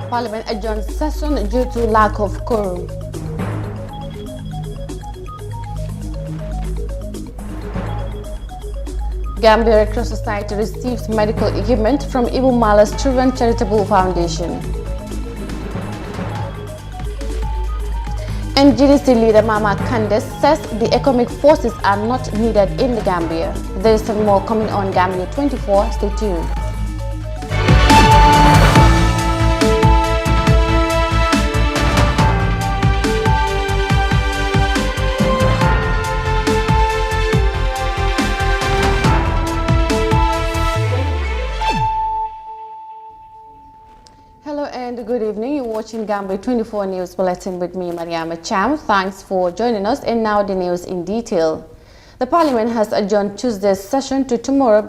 Parliament adjourns session due to lack of quorum. Gambia Red Cross Society receives medical equipment from Ibu Mala's Children Charitable Foundation. And GDC leader Mama Candace says the economic forces are not needed in the Gambia. There is some more coming on Gambia 24. Stay tuned. Hello and good evening. You're watching Gambia 24 News Bulletin with me, Mariama Cham. Thanks for joining us. And now the news in detail. The Parliament has adjourned Tuesday's session to tomorrow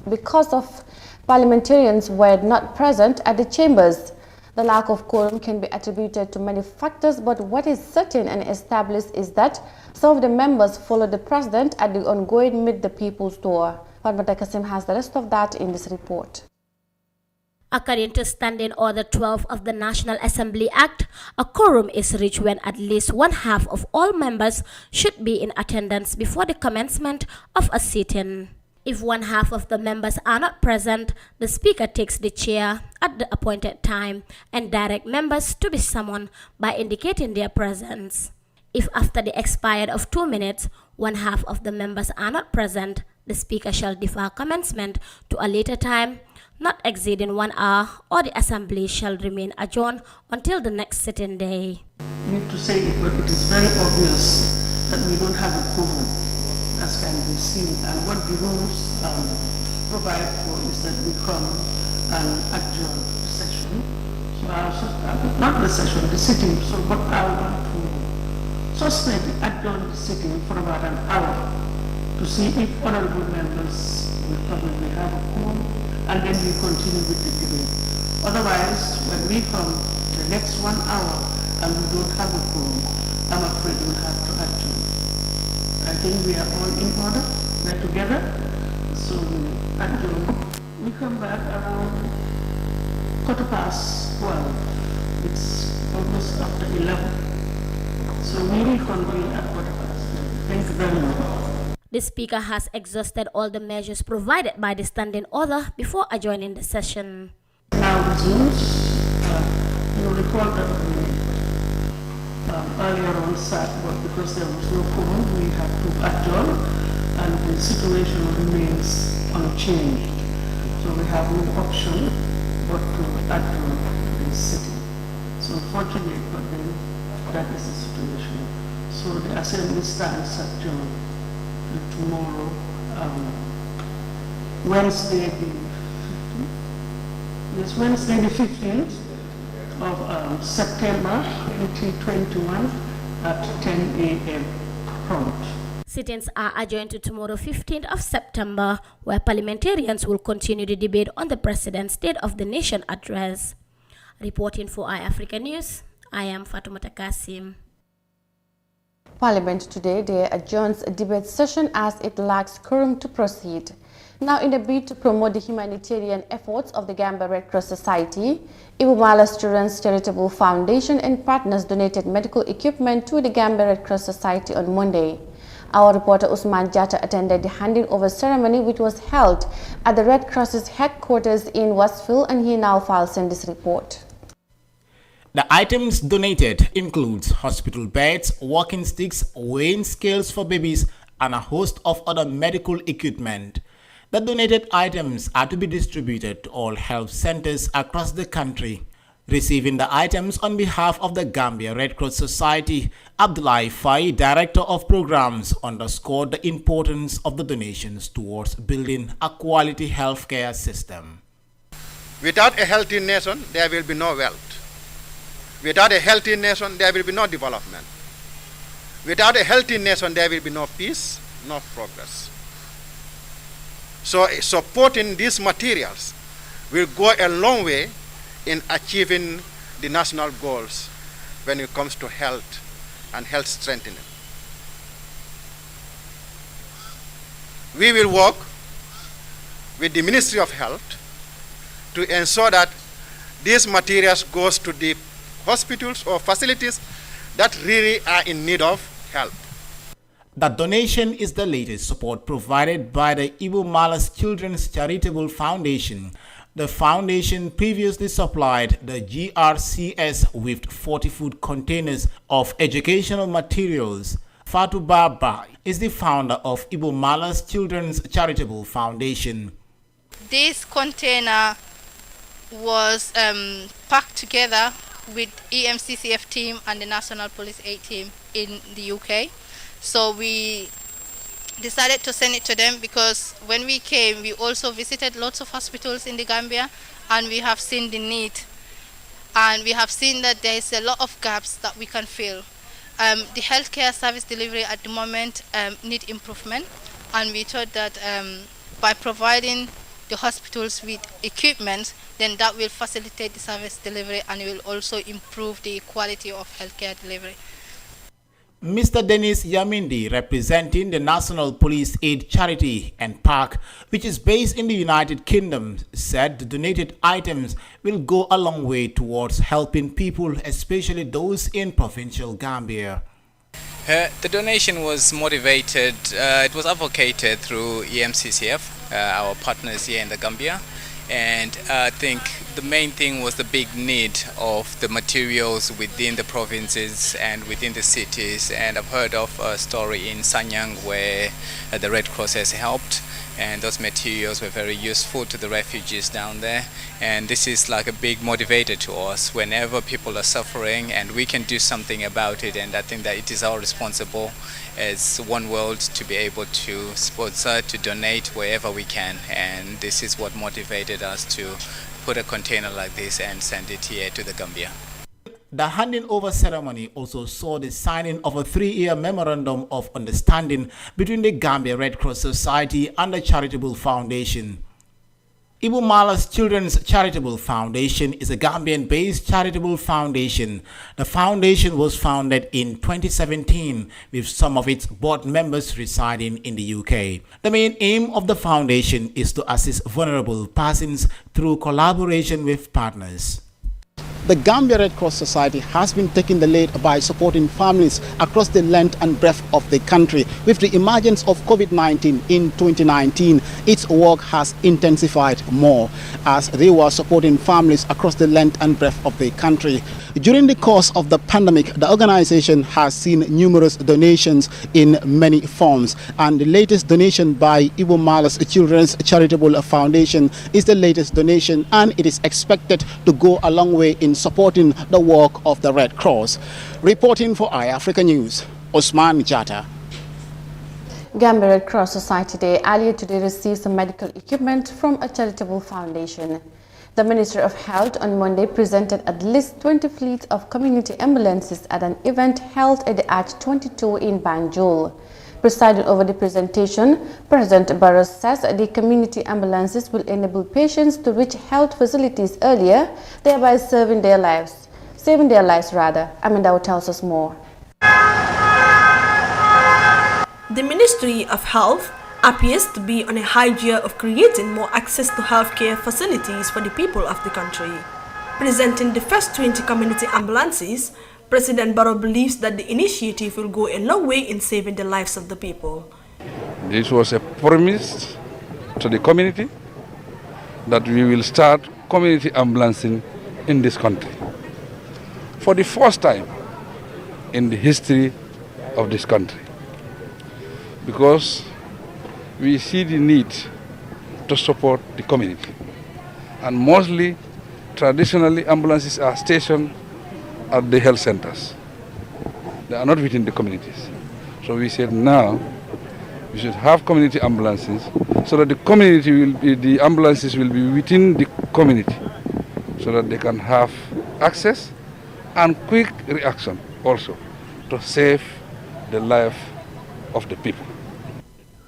because of parliamentarians were not present at the chambers. The lack of quorum can be attributed to many factors, but what is certain and established is that some of the members followed the president at the ongoing Meet the People's tour. Fatmata Kasim has the rest of that in this report. According to Standing Order 12 of the National Assembly Act, a quorum is reached when at least one-half of all members should be in attendance before the commencement of a sitting. If one-half of the members are not present, the Speaker takes the chair at the appointed time and directs members to be summoned by indicating their presence. If after the expired of 2 minutes, one-half of the members are not present, the Speaker shall defer commencement to a later time, not exceeding 1 hour, or the Assembly shall remain adjourned until the next sitting day. I need to say it, but it is very obvious that we don't have a quorum, as can be seen. And what the rules provide for is that we come and adjourn the session. So not the session, the sitting. So what I want to suspend, adjourn the sitting for about an hour to see if honorable members will probably have a quorum, and then we continue with the debate. Otherwise, when we come the next 1 hour and we don't have a quorum, I'm afraid we'll have to adjourn. I think we are all in order, we're together, so we adjourn. We come back around 12:15. It's almost after 11. So we reconvene at 12:15. Thank you very much. The Speaker has exhausted all the measures provided by the Standing Order before adjourning the session. Now resumes. You'll recall that we earlier on sat, but because there was no quorum, we had to adjourn, and the situation remains unchanged. So we have no option but to adjourn this sitting. So unfortunately, but then that is the situation. So the Assembly stands adjourned. Tomorrow, Wednesday the 15th of September 2021 at 10 a.m. prompt. Sittings are adjourned to tomorrow 15th of September, where parliamentarians will continue the debate on the President's State of the Nation address. Reporting for iAfrica News, I am Fatoumata Kasim. Parliament today adjourns a debate session as it lacks quorum to proceed. Now, in a bid to promote the humanitarian efforts of the Gambia Red Cross Society, Ibu Mala's Children's Charitable Foundation and partners donated medical equipment to the Gambia Red Cross Society on Monday. Our reporter Usman Jata attended the handing over ceremony, which was held at the Red Cross's headquarters in Westfield, and he now files in this report. The items donated includes hospital beds, walking sticks, weighing scales for babies, and a host of other medical equipment. The donated items are to be distributed to all health centers across the country. Receiving the items on behalf of the Gambia Red Cross Society, Abdullahi Fai, Director of Programs, underscored the importance of the donations towards building a quality healthcare system. Without a healthy nation, there will be no wealth. Without a healthy nation, there will be no development. Without a healthy nation, there will be no peace, no progress. So supporting these materials will go a long way in achieving the national goals when it comes to health and health strengthening. We will work with the Ministry of Health to ensure that these materials goes to the hospitals or facilities that really are in need of help. The donation is the latest support provided by the Ibu Malas Children's Charitable Foundation. The foundation previously supplied the GRCS with 40 food containers of educational materials. Fatu Baba is the founder of Ibu Malas Children's Charitable Foundation. This container was packed together with EMCCF team and the National Police Aid team in the UK. So we decided to send it to them because when we came, we also visited lots of hospitals in the Gambia, and we have seen the need, and we have seen that there is a lot of gaps that we can fill. The healthcare service delivery at the moment need improvement, and we thought that by providing the hospitals with equipment, then that will facilitate the service delivery and will also improve the quality of healthcare delivery. Mr. Dennis Yamindi, representing the National Police Aid Charity and Park, which is based in the United Kingdom, said the donated items will go a long way towards helping people, especially those in provincial Gambia. The donation was motivated, it was advocated through EMCCF, our partners here in the Gambia, and I think the main thing was the big need of the materials within the provinces and within the cities. And I've heard of a story in Sanyang where the Red Cross has helped, and those materials were very useful to the refugees down there. And this is like a big motivator to us whenever people are suffering, and we can do something about it. And I think that it is our responsible as One World to be able to sponsor, to donate wherever we can. And this is what motivated us to put a container like this and send it here to the Gambia. The handing over ceremony also saw the signing of a 3-year memorandum of understanding between the Gambia Red Cross Society and the Charitable Foundation. Ibu Malas Children's Charitable Foundation is a Gambian-based charitable foundation. The foundation was founded in 2017 with some of its board members residing in the UK. The main aim of the foundation is to assist vulnerable persons through collaboration with partners. The Gambia Red Cross Society has been taking the lead by supporting families across the length and breadth of the country. With the emergence of COVID-19 in 2019, its work has intensified more as they were supporting families across the length and breadth of the country. During the course of the pandemic, the organization has seen numerous donations in many forms, and the latest donation by Ibu Malas Children's Charitable Foundation is the latest donation, and it is expected to go a long way in supporting the work of the Red Cross. Reporting for iAfrica News, Osman Jata. Gambia Red Cross Society Day earlier today received some medical equipment from a charitable foundation. The Minister of Health on Monday presented at least 20 fleets of community ambulances at an event held at the Arch 22 in Banjul. Presiding over the presentation, President Barros says the community ambulances will enable patients to reach health facilities earlier, thereby saving their lives. Amanda tells us more. The Ministry of Health appears to be on a high gear of creating more access to healthcare facilities for the people of the country. Presenting the first 20 community ambulances, President Barrow believes that the initiative will go a long way in saving the lives of the people. This was a promise to the community that we will start community ambulancing in this country for the first time in the history of this country, because we see the need to support the community, and mostly traditionally ambulances are stationed at the health centers. They are not within the communities. So we said now we should have community ambulances so that the community will be, the ambulances will be within the community so that they can have access and quick reaction also to save the life of the people.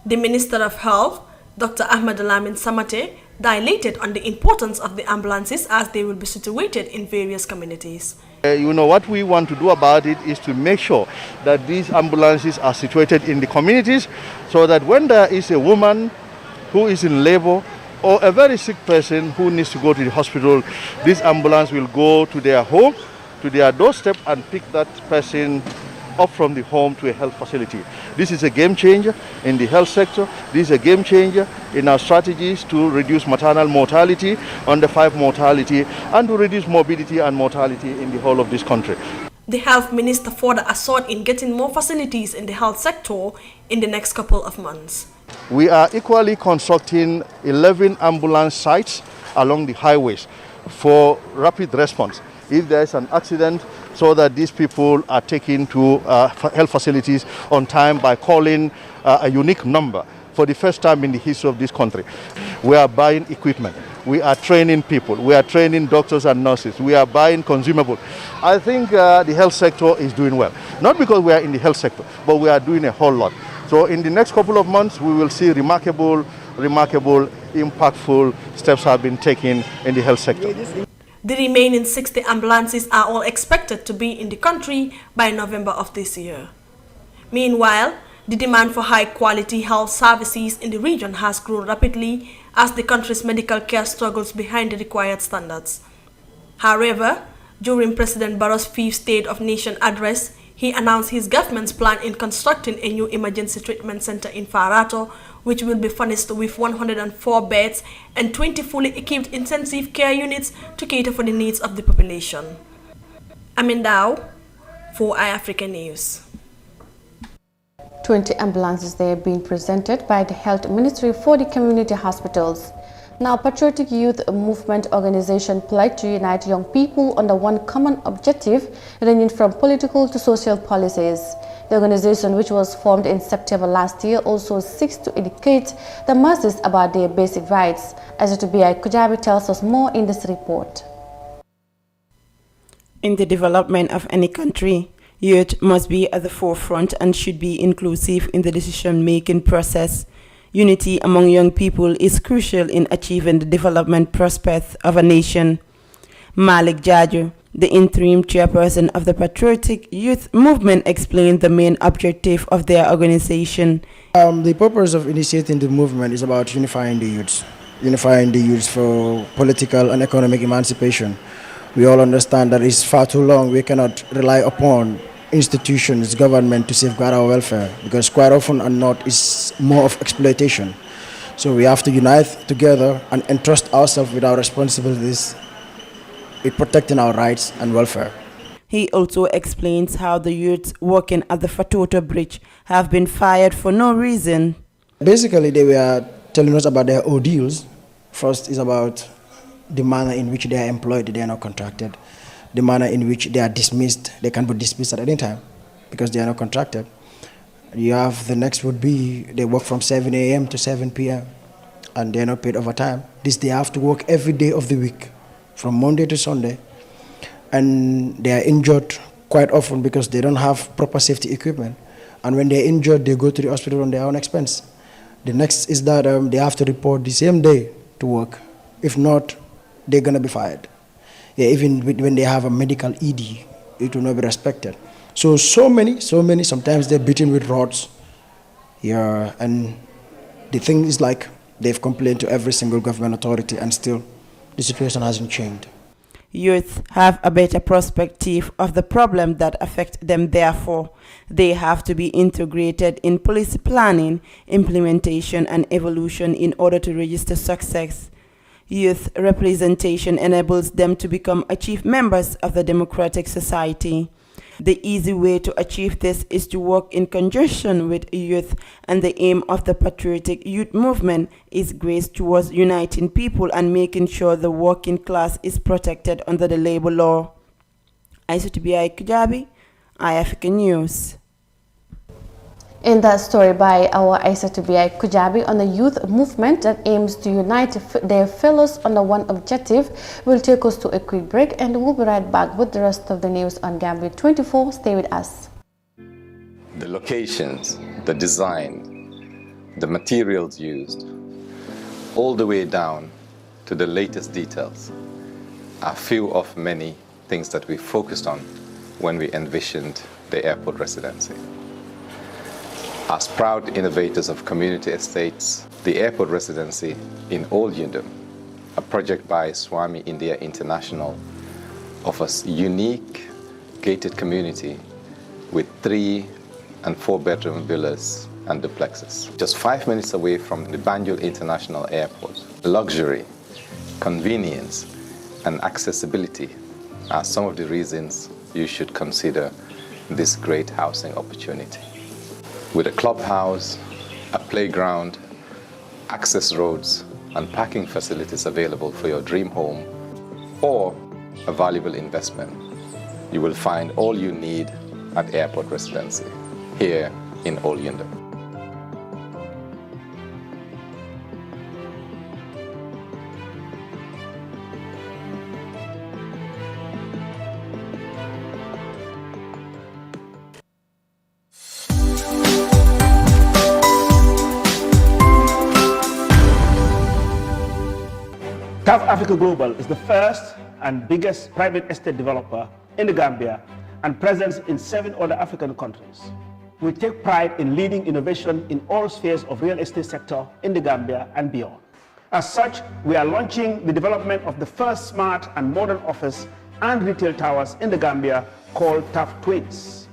The Minister of Health, Dr. Ahmad Alamin Samate, dilated on the importance of the ambulances as they will be situated in various communities. What we want to do about it is to make sure that these ambulances are situated in the communities so that when there is a woman who is in labor or a very sick person who needs to go to the hospital, this ambulance will go to their home, to their doorstep, and pick that person up from the home to a health facility. This is a game changer in the health sector. This is a game changer in our strategies to reduce maternal mortality, under 5 mortality, and to reduce morbidity and mortality in the whole of this country. The health minister further assured in getting more facilities in the health sector in the next couple of months. We are equally constructing 11 ambulance sites along the highways for rapid response. If there is an accident, so that these people are taken to health facilities on time by calling a unique number for the first time in the history of this country. We are buying equipment. We are training people. We are training doctors and nurses. We are buying consumables. I think the health sector is doing well. Not because we are in the health sector, but we are doing a whole lot. So in the next couple of months, we will see remarkable, impactful steps have been taken in the health sector. The remaining 60 ambulances are all expected to be in the country by November of this year. Meanwhile, the demand for high-quality health services in the region has grown rapidly as the country's medical care struggles behind the required standards. However, during President Barrow's 5th State of Nation address, he announced his government's plan in constructing a new emergency treatment center in Farato, which will be furnished with 104 beds and 20 fully equipped intensive care units to cater for the needs of the population. Amin Dao for iAfrica News. 20 ambulances there being presented by the Health Ministry for the community hospitals. Now, Patriotic Youth Movement Organization pledged to unite young people under one common objective, ranging from political to social policies. The organization, which was formed in September last year, also seeks to educate the masses about their basic rights. Azatubiai Kujabi tells us more in this report. In the development of any country, youth must be at the forefront and should be inclusive in the decision-making process. Unity among young people is crucial in achieving the development prospects of a nation. Malik Jaju, the interim chairperson of the Patriotic Youth Movement, explained the main objective of their organization. The purpose of initiating the movement is about unifying the youths for political and economic emancipation. We all understand that it's far too long. We cannot rely upon institutions, government to safeguard our welfare, because quite often and not is more of exploitation. So we have to unite together and entrust ourselves with our responsibilities with protecting our rights and welfare. He also explains how the youths working at the Fatoto Bridge have been fired for no reason. Basically, they were telling us about their ordeals. First is about the manner in which they are employed, they are not contracted. The manner in which they are dismissed, they can be dismissed at any time because they are not contracted. You have the next would be they work from 7 a.m. to 7 p.m. and they are not paid overtime. This they have to work every day of the week from Monday to Sunday, and they are injured quite often because they don't have proper safety equipment, and when they are injured they go to the hospital on their own expense. The next is that they have to report the same day to work. If not, they're going to be fired. Yeah, even when they have a medical ED, it will not be respected. So many, sometimes they're beaten with rods. Yeah, and the thing is like they've complained to every single government authority and still the situation hasn't changed. Youth have a better perspective of the problem that affect them. Therefore, they have to be integrated in policy planning, implementation, and evolution in order to register success. Youth representation enables them to become achieved members of the democratic society. The easy way to achieve this is to work in conjunction with youth, and the aim of the Patriotic Youth Movement is grace towards uniting people and making sure the working class is protected under the labor law. Azatubiai Kujabi, iAfrica News. In that story by our Azatubiai Kujabi on the youth movement that aims to unite their fellows under one objective, will take us to a quick break, and we'll be right back with the rest of the news on Gambia 24. Stay with us. The locations, the design, the materials used, all the way down to the latest details, are few of many things that we focused on when we envisioned the airport residency. As proud innovators of community estates, The airport residency in Old Yundum, a project by Swami India International, offers unique gated community with 3 and 4 bedroom villas and duplexes. Just 5 minutes away from the Banjul International Airport. Luxury, convenience, and accessibility are some of the reasons you should consider this great housing opportunity. With a clubhouse, a playground, access roads, and parking facilities available for your dream home or a valuable investment, you will find all you need at Airport Residency here in Old Yundum. South Africa Global is the first and biggest private estate developer in the Gambia and present in 7 other African countries. We take pride in leading innovation in all spheres of real estate sector in the Gambia and beyond. As such, we are launching the development of the first smart and modern office and retail towers in the Gambia called TAF Twins.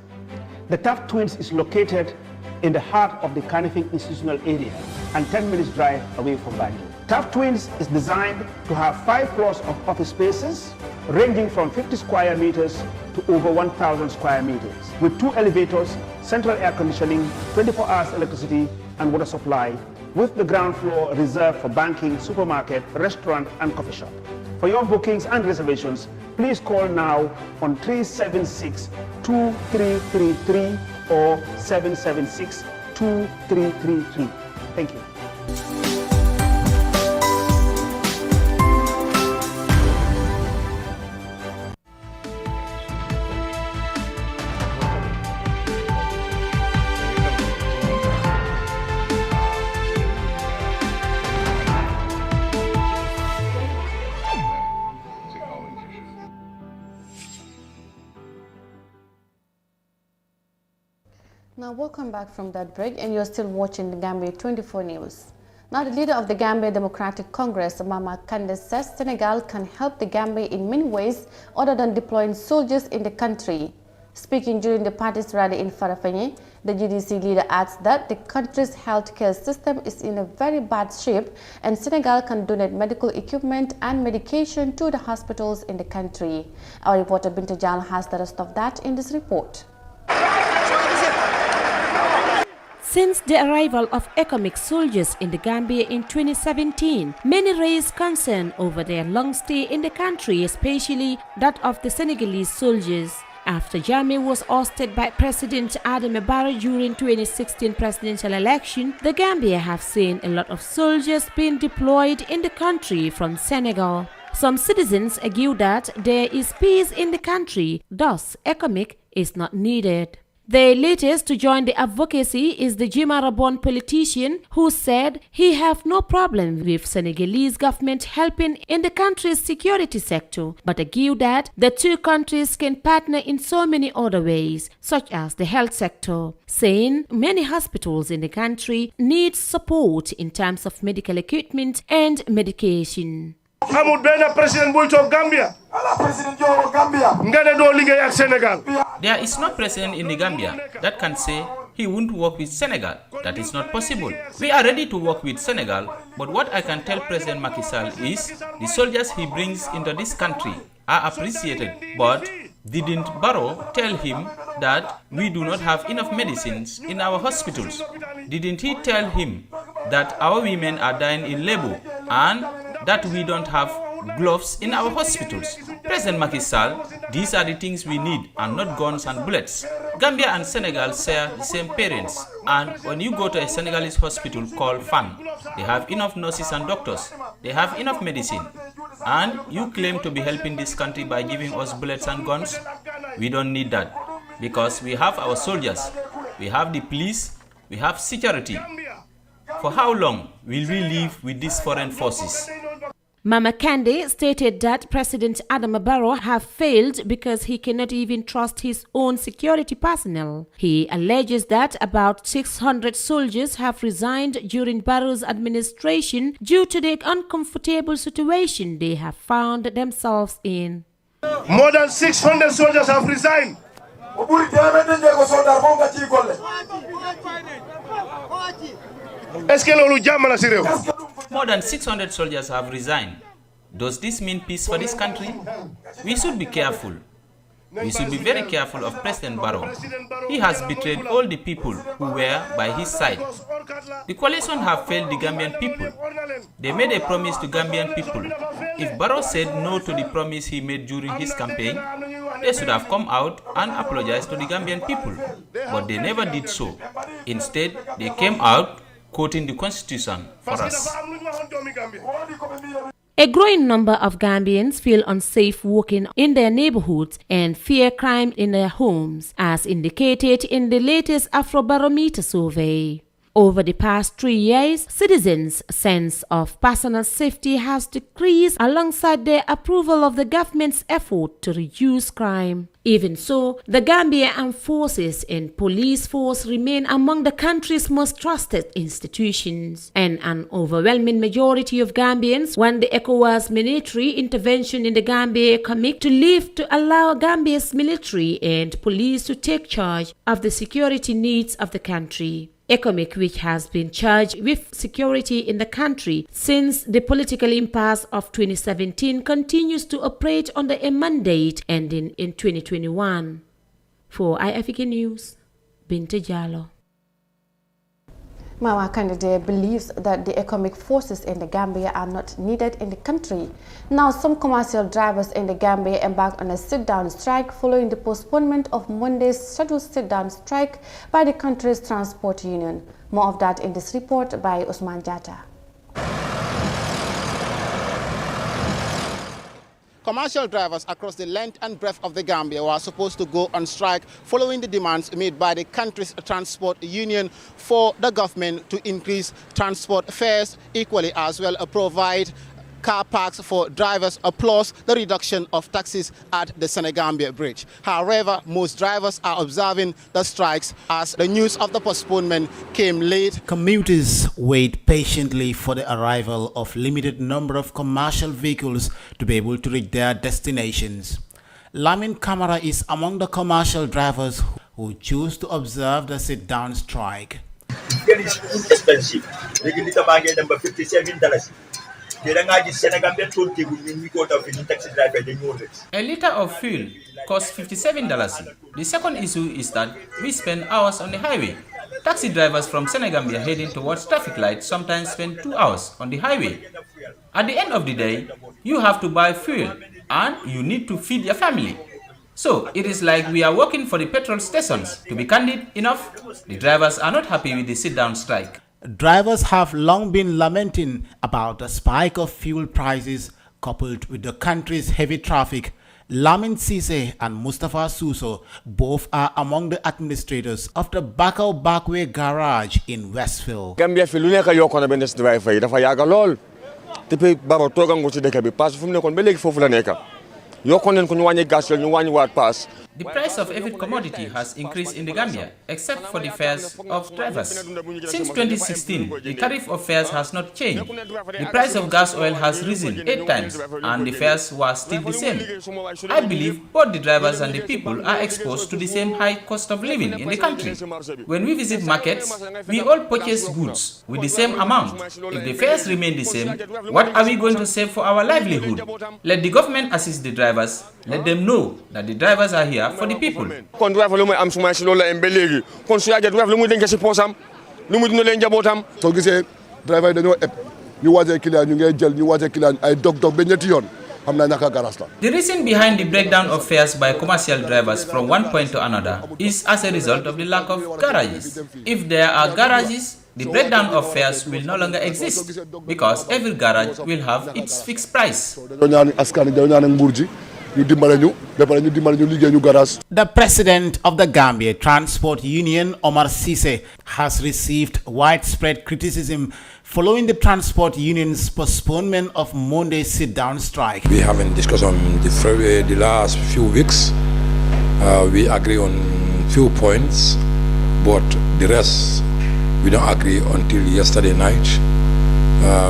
The TAF Twins is located in the heart of the Kanifing institutional area and 10 minutes drive away from Banjul. TAF Twins is designed to have 5 floors of office spaces ranging from 50 square meters to over 1,000 square meters with 2 elevators, central air conditioning, 24 hours electricity and water supply, with the ground floor reserved for banking, supermarket, restaurant and coffee shop. For your bookings and reservations, please call now on 376-2333 or 776-2333. Thank you. Now, welcome back from that break, and you're still watching the Gambia 24 News. Now, the leader of the Gambia Democratic Congress, Mama Kandeh, says Senegal can help the Gambia in many ways other than deploying soldiers in the country. Speaking during the party's rally in Farafenni, the GDC leader adds that the country's healthcare system is in a very bad shape and Senegal can donate medical equipment and medication to the hospitals in the country. Our reporter Binta Jal has the rest of that in this report. Since the arrival of economic soldiers in the Gambia in 2017, many raised concern over their long stay in the country, especially that of the Senegalese soldiers. After Jammeh was ousted by President Adama Barrow during 2016 presidential election, the Gambia have seen a lot of soldiers being deployed in the country from Senegal. Some citizens argue that there is peace in the country, thus economic is not needed. The latest to join the advocacy is the Jimara-born politician who said he have no problem with Senegalese government helping in the country's security sector, but argued that the two countries can partner in so many other ways, such as the health sector, saying many hospitals in the country need support in terms of medical equipment and medication. amul benn président buy toog Gambia. Nga doo liggéey ak Senegal. There is no president in the Gambia that can say he won't work with Senegal. That is not possible. We are ready to work with Senegal, but what I can tell President Macky Sall is the soldiers he brings into this country are appreciated, but didn't Barrow tell him that we do not have enough medicines in our hospitals? Didn't he tell him that our women are dying in labor and that we don't have gloves in our hospitals? President Macky Sall, these are the things we need and not guns and bullets. Gambia and Senegal share the same parents, and when you go to a Senegalese hospital called FAN, they have enough nurses and doctors, they have enough medicine, and you claim to be helping this country by giving us bullets and guns? We don't need that, because we have our soldiers, we have the police, we have security. For how long will we live with these foreign forces? Mama Kande stated that President Adama Barrow have failed because he cannot even trust his own security personnel. He alleges that about 600 soldiers have resigned during Barrow's administration due to the uncomfortable situation they have found themselves in. More than 600 soldiers have resigned. More than 600 soldiers have resigned. Does this mean peace for this country? We should be careful. We should be very careful of President Barrow. He has betrayed all the people who were by his side. The coalition have failed the Gambian people. They made a promise to Gambian people. If Barrow said no to the promise he made during his campaign, they should have come out and apologized to the Gambian people. But they never did so. Instead, they came out quoting the Constitution for us. A growing number of Gambians feel unsafe walking in their neighborhoods and fear crime in their homes, as indicated in the latest Afrobarometer survey. Over the past 3 years, citizens' sense of personal safety has decreased alongside their approval of the government's effort to reduce crime. Even so, the Gambia Armed Forces and Police Force remain among the country's most trusted institutions, and an overwhelming majority of Gambians want the ECOWAS military intervention in the Gambia commit to lift to allow Gambia's military and police to take charge of the security needs of the country. ECOMIC, which has been charged with security in the country since the political impasse of 2017, continues to operate under a mandate ending in 2021. For iAfrica News, Binta Jallo. Mama Kande believes that the economic forces in the Gambia are not needed in the country. Now, some commercial drivers in the Gambia embarked on a sit-down strike following the postponement of Monday's scheduled sit-down strike by the country's transport union. More of that in this report by Usman Jata. Commercial drivers across the length and breadth of the Gambia were supposed to go on strike following the demands made by the country's transport union for the government to increase transport fares, equally as well provide car parks for drivers, plus the reduction of taxes at the Senegambia Bridge. However, most drivers are observing the strikes as the news of the postponement came late. Commuters wait patiently for the arrival of limited number of commercial vehicles to be able to reach their destinations. Lamin Kamara is among the commercial drivers who choose to observe the sit-down strike. It's expensive. $57. A liter of fuel costs $57. The second issue is that we spend hours on the highway. Taxi drivers from Senegambia heading towards traffic lights sometimes spend 2 hours on the highway. At the end of the day, you have to buy fuel and you need to feed your family. So it is like we are working for the petrol stations. To be candid enough, the drivers are not happy with the sit-down strike. Drivers have long been lamenting about the spike of fuel prices coupled with the country's heavy traffic. Lamin Sise and Mustafa Suso both are among the administrators of the Bakau Backway Garage in Westfield. Gambia fi lu nekk yokk na benn driver yi dafa yàgg lool depuis Baba toogangu ci dëkk bi pass fu mu nekkoon ba léegi foofu la nekk yokkoon nañ ko ñu wàññi gas ñu wàññi waat pass. The price of every commodity has increased in the Gambia, except for the fares of drivers. Since 2016, the tariff of fares has not changed. The price of gas oil has risen 8 times, and the fares were still the same. I believe both the drivers and the people are exposed to the same high cost of living in the country. When we visit markets, we all purchase goods with the same amount. If the fares remain the same, what are we going to save for our livelihood? Let the government assist the drivers. Let them know that the drivers are here for the people. Kon driver lu muy am suma ci loolu la am ba léegi kon su yàggee driver lu muy denc ci poosam lu muy dina leen njabootam. soo gisee driver yi dañoo ëpp ñu wàccee client ñu ngay jël ñu wàccee client ay dog ba ñetti yoon xam naa naka garas la. The reason behind the breakdown of fares by commercial drivers from one point to another is as a result of the lack of garages. If there are garages, the breakdown of fares will no longer exist because every garage will have its fixed price. dañoo ñaan askan dañoo ñaan nguur ji ñu dimbale ñu ba pare ñu dimbale ñu liggéey ñu garage. The president of the Gambia Transport Union, Omar Cisse, has received widespread criticism following the transport union's postponement of Monday's sit-down strike. We haven't discussed on the last few weeks. We agree on few points, but the rest we don't agree until yesterday night.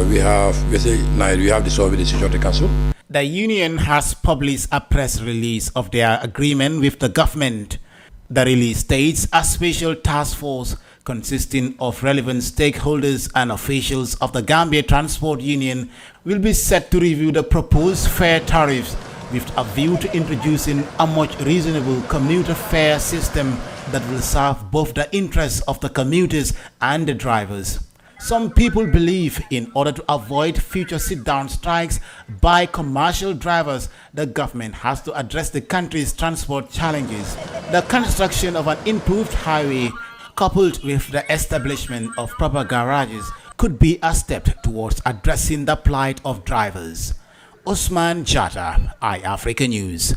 We have dissolved the Security Council. The union has published a press release of their agreement with the government. The release states a special task force consisting of relevant stakeholders and officials of the Gambia Transport Union will be set to review the proposed fare tariffs with a view to introducing a much reasonable commuter fare system that will serve both the interests of the commuters and the drivers. Some people believe in order to avoid future sit-down strikes by commercial drivers, the government has to address the country's transport challenges. The construction of an improved highway coupled with the establishment of proper garages could be a step towards addressing the plight of drivers. Usman Jatta, iAfrica News.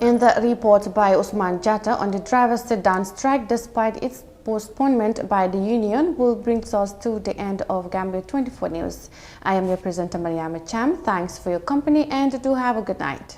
In the report by Usman Jatta on the drivers' sit-down strike, despite its postponement by the union, will bring us to the end of Gambia 24 News. I am your presenter Mariama Cham. Thanks for your company and do have a good night.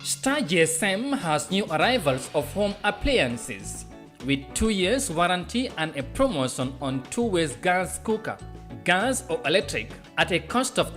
Star GSM has new arrivals of home appliances with 2 years warranty and a promotion on 2-way gas cooker, gas or electric at a cost of